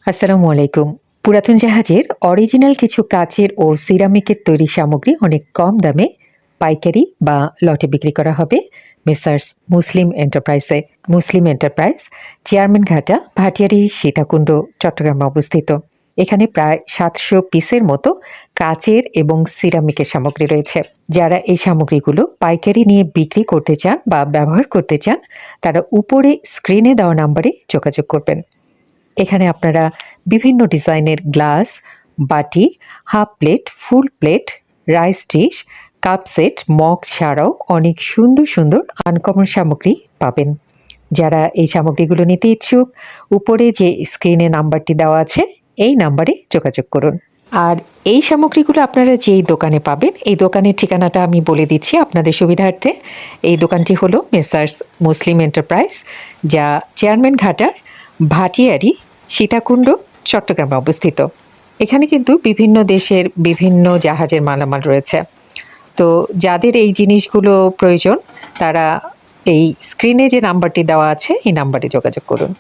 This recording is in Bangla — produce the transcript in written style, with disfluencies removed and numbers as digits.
আসসালামু আলাইকুম। পুরাতন জাহাজের অরিজিনাল কিছু কাচের ও সিরামিকের তৈরি সামগ্রী অনেক কম দামে পাইকারি বা লটে বিক্রি করা হবে মেসার্স মুসলিম এন্টারপ্রাইজে। মুসলিম এন্টারপ্রাইজ চেয়ারম্যান ঘাটা, ভাটিয়ারি, সীতাকুণ্ড, চট্টগ্রামে অবস্থিত। এখানে প্রায় 700 পিসের মতো কাচের এবং সিরামিকের সামগ্রী রয়েছে। যারা এই সামগ্রীগুলো পাইকারি নিয়ে বিক্রি করতে চান বা ব্যবহার করতে চান, তারা উপরে স্ক্রিনে দেওয়া নাম্বারে যোগাযোগ করবেন। এখানে আপনারা বিভিন্ন ডিজাইনের গ্লাস, বাটি, half plate, full plate, rice dish, cup set, mug ছাড়াও অনেক সুন্দর সুন্দর আনকমন সামগ্রী পাবেন। যারা এই সামগ্রীগুলো নিতে ইচ্ছুক, উপরে যে স্ক্রিনে নাম্বারটি দেওয়া আছে এই নাম্বারে যোগাযোগ করুন। আর এই সামগ্রীগুলো আপনারা যেই দোকানে পাবেন, এই দোকানের ঠিকানাটা আমি বলে দিচ্ছি আপনাদের সুবিধার্থে। এই দোকানটি হলো মেসার্স মুসলিম এন্টারপ্রাইজ, যা চেয়ারম্যান ঘাটার, ভাটিয়ারি, সীতাকুণ্ড, চট্টগ্রামে অবস্থিত। এখানে কিন্তু বিভিন্ন দেশের বিভিন্ন জাহাজের মালামাল রয়েছে। তো যাদের এই জিনিসগুলো প্রয়োজন, তারা এই স্ক্রিনে যে নাম্বারটি দেওয়া আছে এই নাম্বারে যোগাযোগ করুন।